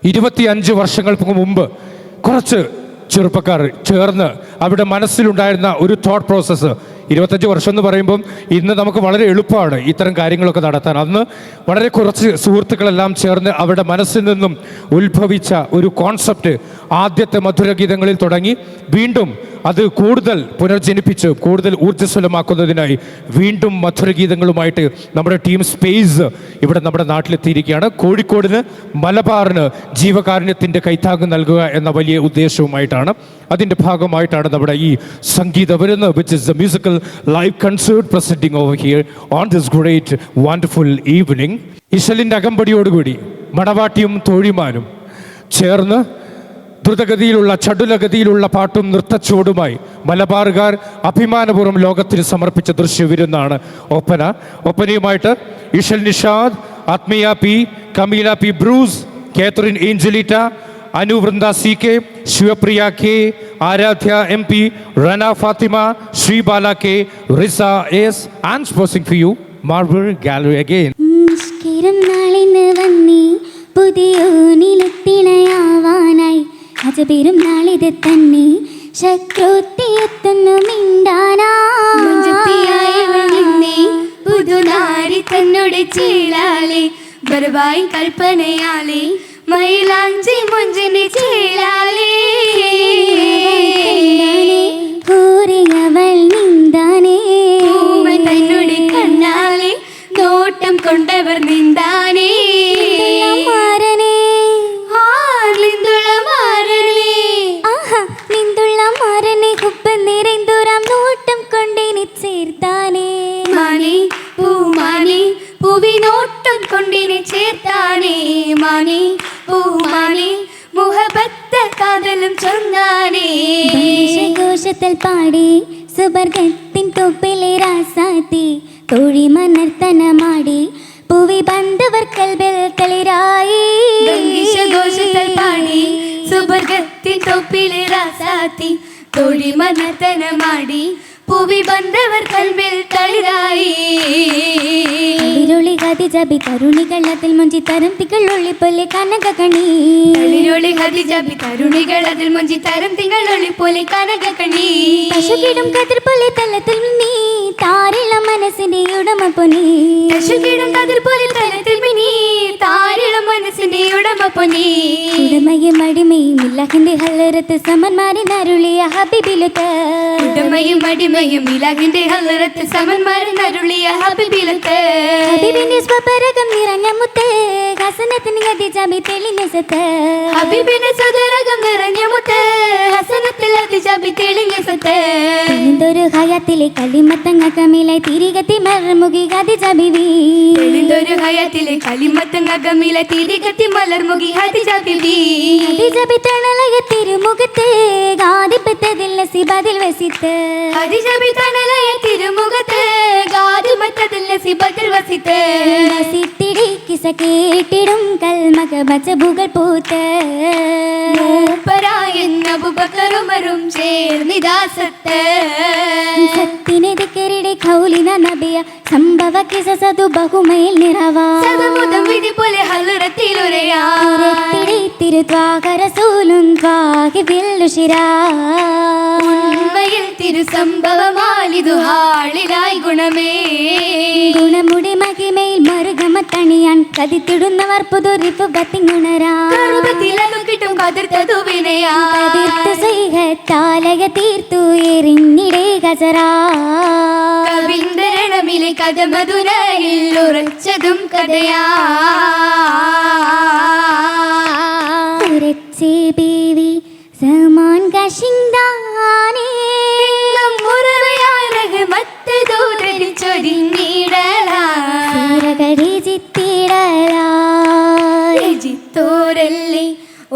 25 വർഷങ്ങൾക്ക് മുമ്പ് കുറച്ച് ചെറുപ്പക്കാർ ചേർന്ന് അവിടെ മനസ്സിലുണ്ടായിരുന്ന ഒരു തോട്ട് പ്രോസസ്സ്. 25 വർഷം എന്ന് പറയുമ്പം ഇന്ന് നമുക്ക് വളരെ എളുപ്പമാണ് ഇത്തരം കാര്യങ്ങളൊക്കെ നടത്താൻ. അന്ന് വളരെ കുറച്ച് സുഹൃത്തുക്കളെല്ലാം ചേർന്ന് അവരുടെ മനസ്സിൽ നിന്നും ഉത്ഭവിച്ച ഒരു കോൺസെപ്റ്റ് ആദ്യത്തെ മധുരഗീതങ്ങളിൽ തുടങ്ങി വീണ്ടും അത് കൂടുതൽ പുനർജനിപ്പിച്ച് കൂടുതൽ ഊർജ്ജസ്വലമാക്കുന്നതിനായി വീണ്ടും മധുരഗീതങ്ങളുമായിട്ട് നമ്മുടെ ടീം സ്പേസ് ഇവിടെ നമ്മുടെ നാട്ടിലെത്തിയിരിക്കുകയാണ്. കോഴിക്കോടിന് മലബാറിന് ജീവകാരുണ്യത്തിൻ്റെ കൈത്താങ്ങ് നൽകുക എന്ന വലിയ ഉദ്ദേശവുമായിട്ടാണ്. അതിൻ്റെ ഭാഗമായിട്ടാണ് നമ്മുടെ ഈ സംഗീത വരുന്നത്, which is the musical live concert presenting over here on this great wonderful evening. ഇശലിൻ്റെ അകമ്പടിയോടുകൂടി മണവാട്ടിയും തോഴിമാരും ചേർന്ന് ദ്രുതഗതിയിലുള്ള ചടുലഗതിയിലുള്ള പാട്ടും നൃത്തച്ചുവടുമായി മലബാറുകാർ അഭിമാനപൂർവ്വം ലോകത്തിന് സമർപ്പിച്ച ദൃശ്യവിരുന്നാണ് Oppana. ഒപ്പനയുമായിട്ട് Ishal Nishad, Athmeeya P, Kameela P Bruce, Catherine Angelita, Anu Vrinda C K, Shivapriya K, Aaradhya M P, Rana Fathima, Sreebala K, Riza S and sponsoring for you Marble Gallery again. പുതിയോനിലെത്തിണയാവാനായി അജബിരും നാളിത് തന്നെ ശക്രോത്തിയെത്തുന്നു മിണ്ടാനായി പുതുനാരി തന്നോട് ചേലാലെ ബർവായി കൽപ്പനയാലെ മൈലാഞ്ചി മുഞ്ചിന് ചേലാലെ അവൾ നീന്താനേ തന്നോട് കണ്ണാലെ നോട്ടം കൊണ്ടവർ നീന്താനേ ഘോഷത്തിൽ പാടി സുബർഗത്തിൻ തൊപ്പിലെ രാസാത്തി തൊഴി മനർത്തനമാടി പൂവി ബന്ധവർ കൽബിൽ കളിരായി. ഘോഷത്തിൽ പാടി സുബർഗത്തിൻ തൊപ്പിലെ രാസാത്തി തൊഴി മനർത്തനമാടി പൂവി ബന്ധവർ കൽബിൽ കളിരായി. ളിരൊളി ഖദീജബി തരുണികളതിൽ മുഞ്ചി തരം തികൾ ഒളിപ്പോലെ കനകകണി. ളിരൊളി ഖദീജബി തരുണികളതിൽ മുഞ്ചി തരം തികൾ ഒളിപ്പോലെ കനകകണി. പശുകിടും കതിർ പോലെ തലത്തിൽ നീ താരിള മനസ്സിന്റെ ഉടമ പൊനി. പശുകിടും കതിർ പോലെ തലത്തിൽ മിനി താരിള മനസ്സിന്റെ ഉടമ പൊനി. ഉടമയും അടിമയും ഇല്ലാഹിന്റെ ഹലറത്ത് സമന്മാരെ നരുളിയ ഹബീബിലുത്ത്. ഉടമയും അടിമയും ഇലാഹിന്റെ ഹലറത്ത് സമന്മാരെ നരുളിയ ഹബീബിലുത്ത്. ഹബീബിന്റെ സ്വപരകം നിറഞ്ഞ മുത്ത് ഹസനത്തിന് ഖദീജബി തെളിഞ്ഞ സത്ത്. ഹബീബിന്റെ സ്വദരകം നിറഞ്ഞ മുത്ത് ഹസനത്തിൽ ഖദീജബി തെളിഞ്ഞ സത്ത്. തെളിന്തൊരു ഹയാത്തിലെ കലിമത്തങ്ങ കമിലെ തിരികത്തി മലർമുഖി ഖദീജബി. തെളിന്തൊരു ഹയാത്തിലെ കലിമത്തങ്ങ കമിലെ തിരികത്തി മലർമുഖി ഖദീജബി. ഖദീജബി തണലയ തിരുമുഖത്ത് ഗാദിപ്പത്തതിൽ നസിബതിൽ വസിത്ത്. ഖദീജബി തണലയ തിരുമുഖത്ത് ഗാദിപ്പത്തതിൽ നസിബതിൽ വസിത്ത്. വസിത്തിടി കിസ കേട്ടിടും കൽമക ബച്ചബുകൾ പൂത്ത്. മൂപ്പരായെന്ന അബൂബക്കർ ഉമറും ചേർന്നിതാ സത്ത്. സത്തിനെതിക്കരുടെ ഖൗലിന നബിയ സംഭവ കിസ സതു ബഹുമയിൽ നിറവാ. സദമുദം വിധി പോലെ ഹലറത്തിലുരയാ. തിരുത്വാക റസൂലും ത്വാഹി ബില്ലുശിരാ. ഉണ്മയിൽ തിരുസംഭവമാലിതു ഹാളിലായി ഗുണമേ. ഗുണമുടി മഹിമയിൽ മറുകമത്തണിയാൻ കതിത്തിടുന്നവർ പുതുരിപ്പ് ബത്തിങ്ങുണരാ. കിട്ടും കതിർത്തതു വിനയാ. സൈഹത്താലയ തീർത്തു എറിഞ്ഞിടേ ഗജറാ. കവിന്ദരണമിലെ കഥമധുരയിൽ ഉറച്ചതും കഥയാ. ബീവി സമാൻ കശിന്ദാനേ മുറവയായ റഹ്മത്ത് ദൂതരിൽ ചൊരിഞ്ഞിടലാ. ജിത്തോരല്ലേ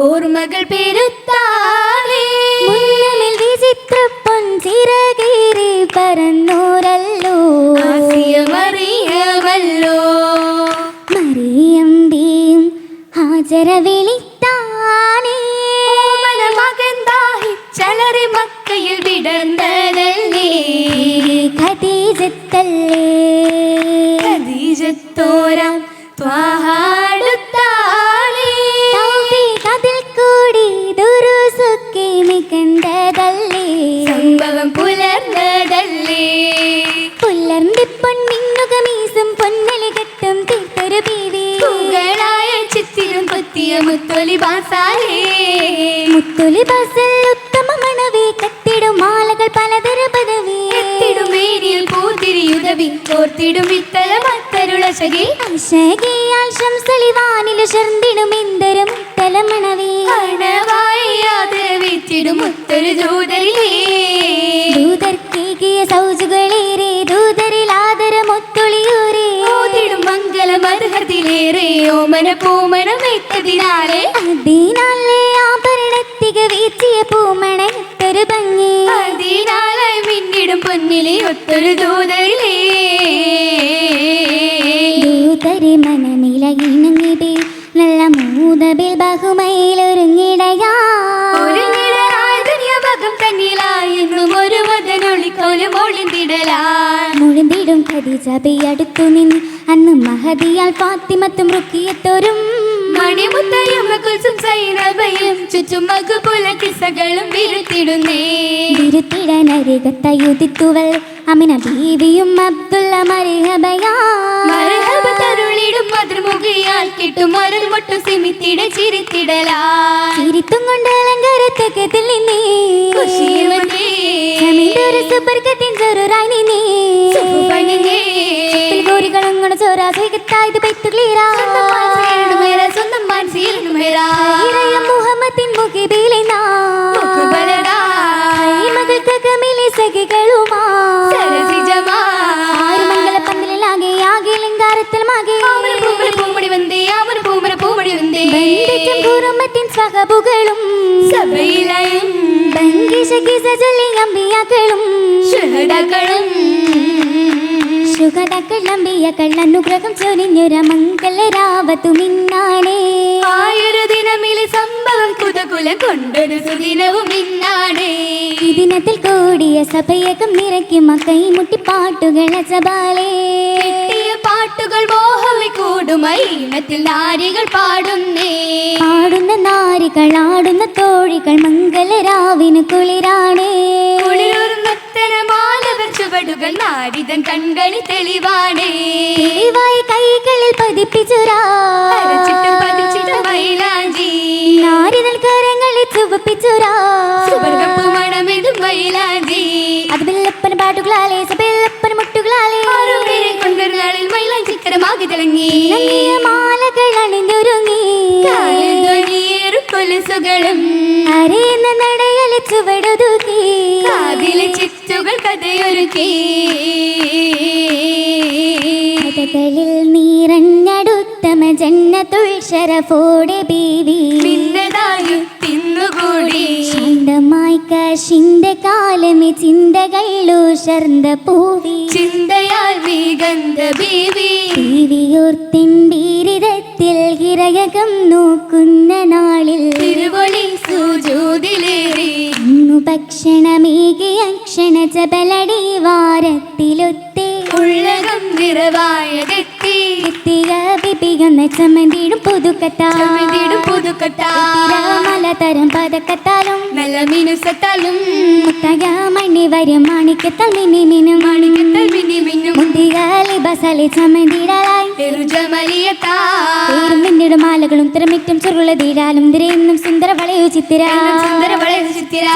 ഓർമ്മകൾ പെരുത്താനേ. മുന്നമിൽ വിചിത്ര പൊൻചിറകേറി പറന്നോരല്ലോ. മറിയമല്ലോ മറിയമ്പിയും ഹാജര വിളിത്താനേ. മകൻ ദാഹി ചലറി മക്കയിൽ വിടർന്നതല്ലേ. ഖദീജത്തല്ലേ ഖദീജത്തോരാം ത്വാഹാടുത്താളേ. തൗഫീഖ് മുത്തൊലി ബാസാലേ മുത്തൊലി ബാസിൽ ഉത്തമ മണവി കത്തിടും മാലകൾ പലതര പദവി എത്തിടും മേനിയിൽ പൂത്തിരിയുദവി കോർത്തിടും ഇത്തല മത്തരുള ശകി ശകിയാൽ ശംസലിവാനിലു ശർന്തിടും ഇന്ദരം മുത്തല മണവി അണവായി ആദരവിച്ചിടും മുത്തൊരു ദൂതരിലേ ദൂതർക്കേകിയ സൗജുകളേറെ ദൂതരിൽ ആദരമൊത്തൊളിയൂരേ ഓതിടും മംഗളമർഹത്തിലേറെ ഓമന പൂമണമേറ്റതിനാലെ അതിനാലേ ആഭരണത്തിക വീച്ചിയ പൂമണത്തൊരു ഭംഗി അതിനാലായി മിന്നിടും പൊന്നിലെ ഒത്തൊരു ദൂതരിലേ ദൂതരി മനമിലകിണങ്ങിബി നല്ല മൂതബിൽ ബഹുമയിലൊരുങ്ങിടയാ ഒരുങ്ങിടലായ ദുനിയാഭകം തന്നിലായി എന്നും ഒരു വദനൊളിക്കോലും ഒളിന്തിടലായി മുഴുതിടും ഖദീജ ബി അടുത്തു നിന്ന് അന്ന് മഹദിയാൽ ഫാത്തിമത്തും റുക്കിയത്തോരും മണിമുത്തയും കുൽസും സൈനബയും ചുറ്റും മകുപുല കിസ്സകളും വിരുത്തിടുന്നേ വിരുത്തിടനരികത്തയുദിത്തുവൽ അമിന ബീവിയും അബ്ദുള്ള മർഹബയാ മർഹബ തരുളിടും മധുമുഖിയാൽ കിട്ടും മരൽ മുട്ടു സിമിത്തിട ചിരിത്തിടലായി ചിരിത്തും കൊണ്ട് അലങ്കാരത്തക്കത്തിൽ നിന്നേ ഖുശിയിൽ വന്നേ ജമീന്ദാര സുബർക്കത്തിൻ ചെറുറായി നീ സുഖുപണിഞ്ഞേ ഗോരികളും ഗുണ ചോരാ സ്വൈകത്തായത് പെത്തുക്ലീരാ സ്വന്തം മാൻസീലുമേരാ മുഹമ്മദിൻ മുഖിബിലെ മുഖബലരാ മകൾ തകമിലെ സഖികളുമാ സരസിജമാ ആറ് മംഗളപ്പന്തലിലാകെ ആകെ ലിംഗാരത്തിലുമാകെ പൂമടി വന്നേ ആമന പൂമടി വന്നേ ബന്ധിച്ചും കുറുമത്തിൻ സ്വഹബുകളും സഭയിലായും ബംഗിശകിസ ചൊല്ലി അമ്പിയാക്കളും ശുഹദകളും ശുഹദക്കൾ അമ്പിയാക്കൾ അനുഗ്രഹം ചൊരിഞ്ഞൊര മംഗളരാവത്തു മിന്നാണേ ആയൊരു ദിനമിലെ സംഭവം കുതകുല കൊണ്ടൊരു സുദിനവും ഇന്നാണേ ഈ ദിനത്തിൽ കൂടിയ സഭയകം നിറയ്ക്കും കൈമുട്ടി പാട്ടുകള സബാലേ കിട്ടിയ പാട്ടുകൾ മോഹമി കൂടുമായി ഇനത്തിൽ നാരികൾ പാടുന്നേ പാടുന്ന നാരികൾ ആടുന്ന തോഴികൾ മംഗളരാവിന് കുളിരാണേ കുളിരൊരുന്നത്തന മാലവർ ചുവടുകൾ നാരിതൻ കൺകളി തെളിവാണേ തെളിവായി കൈകളിൽ പതിപ്പിച്ചുരാ അരച്ചിട്ടും പതിച്ചിട്ടും മൈലാഞ്ചി നാരിതൽ കരങ്ങളിൽ ചുവപ്പിച്ചുരാ സുവർഗപ്പു മണമെതും മൈലാഞ്ചി അത് വെള്ളപ്പന പാട്ടുകളാലേ സബെല്ലപ്പന മുട്ടുകളാലേ ആരോഗ്യം കൊണ്ടൊരു നാളിൽ മൈലാഞ്ചിക്കരമാകി തിളങ്ങി ഇളങ്ങിയ മാലകൾ അണിഞ്ഞൊരുങ്ങി കാലിൽ ധ്വനിയേറും കൊലുസുകളും അരയുന്ന നടയല ചുവടുതുക്കി കാതിലെ ചിറ്റുകൾ കഥയൊരുക്കി കഥകളിൽ നീറഞ്ഞടുത്തമ ജന്നത്തുൾ ശരഫോടെ ബീവി മിന്നതായു തിന്നുകൂടി ശാന്തമായി കാശിന്റെ കാലമി ചിന്തകളുഷർന്ന പൂവി ചിന്തയാൽ വീഗന്ധ ബീവി ബീവിയോർത്തിൻബീരിതത്തിൽ ഹിരയകം നോക്കുന്ന നാളിൽ തിരുവൊളി സൂജൂതിലേറി ഇന്നു ഭക്ഷണമേകി അക്ഷണ ചപലടി വാരത്തിലൊത്തേ ഉള്ളകം നിറവായതെത്തി എത്തിയ ബിബിയൊന്ന ചമന്തിടും പുതുക്കത്താ ചുമതിടും പുതുക്കട്ടാ മലതരം പതക്കത്താലും നല്ല മിനുസത്താലും മുത്തക മണി വരും മാണിക്കത്താൽ മിനിമിനും മാണിക്കത്തൽ മിന്നി മിന്നും മുന്തികാലി ബസാലി ചമന്തിടാലായി ജമലിയത്താ മിന്നിടും മാലകളും തിരമിറ്റും ചുരുളതിടാലും തിരയുന്നും സുന്ദര വളയോ ചിത്തിര സുന്ദര വളയ ചിത്തിര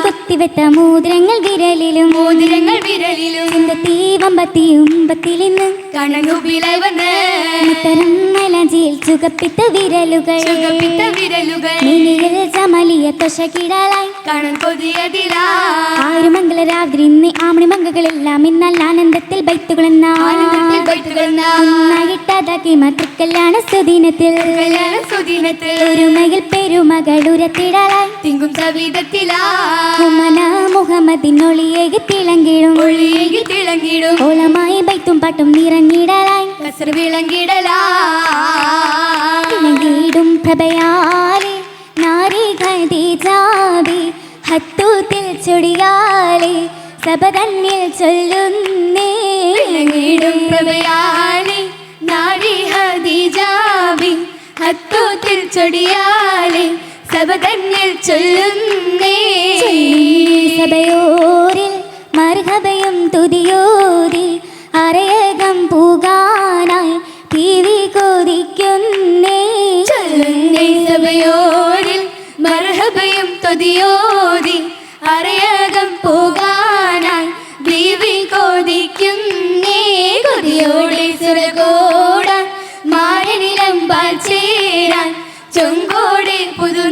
കുത്തിവെത്ത മോതിരങ്ങൾ വിരലിലും മോതിരങ്ങൾ വിരലിലും തീവമ്പത്തിയുമ്പത്തിലിന്ന് കണനുപിലായി വന്ന് ഇത്തരം മലഞ്ചിയിൽ ചുകപ്പിത്ത വിരലുകൾ ചുകപ്പിത്ത വിരലുകൾ മിനിയിൽ ചമലിയ തൊശകിടാലായി കാണാൻ കൊതിയതിലാ ആയിരം മംഗളരാത്രി ഇന്ന് ആമണി മംഗകളെല്ലാം ഇന്നല്ല ആനന്ദത്തിൽ ബൈത്തുകളെന്ന ആനന്ദത്തിൽ ബൈത്തുകളെന്ന ഒന്നായിട്ടതാക്കി മാതൃക്കല്യാണ സുദിനത്തിൽ കല്യാണ സുദിനത്തിൽ ഒരുമയിൽ പെരുമകളുരത്തിടാലായി തിങ്കും സവിധത്തിലാ ഉമ്മന മുഹമ്മദിനൊളിയേകി തിളങ്ങിടും ഒളിയേകി തിളങ്ങിടും ഓളമായി ബൈത്തും പാട്ടും നിറഞ്ഞിടലായി കസർ വിളങ്ങിടലാ തിളങ്ങിടും പ്രഭയാലെ നാരി ഖദീജാബി ഹത്തൂത്തിൽ ചൊടിയാലെ സബതന്നിൽ ചൊല്ലുന്നേ വിളങ്ങിടും പ്രഭയാളി നാരി ഹദീജാബി ഹത്തൂത്തിൽ ചൊടിയാളി സബതന്നിൽ ചൊല്ലുന്നേ സഭയോരിൽ മർഹബയും തുതിയോതി അരയകം പൂകാനായി ടി വി കൊതിക്കുന്നേ ചൊല്ലുന്നേ മറബയും തൊതിയോതി അറിയകം പോകാനായി ബീവി കൊതിക്കുന്നേ കൊതിയോടെ സുരകോടാൻ മാരനിലമ്പാൽ ചേരാൻ ചൊങ്കോടെ പുതു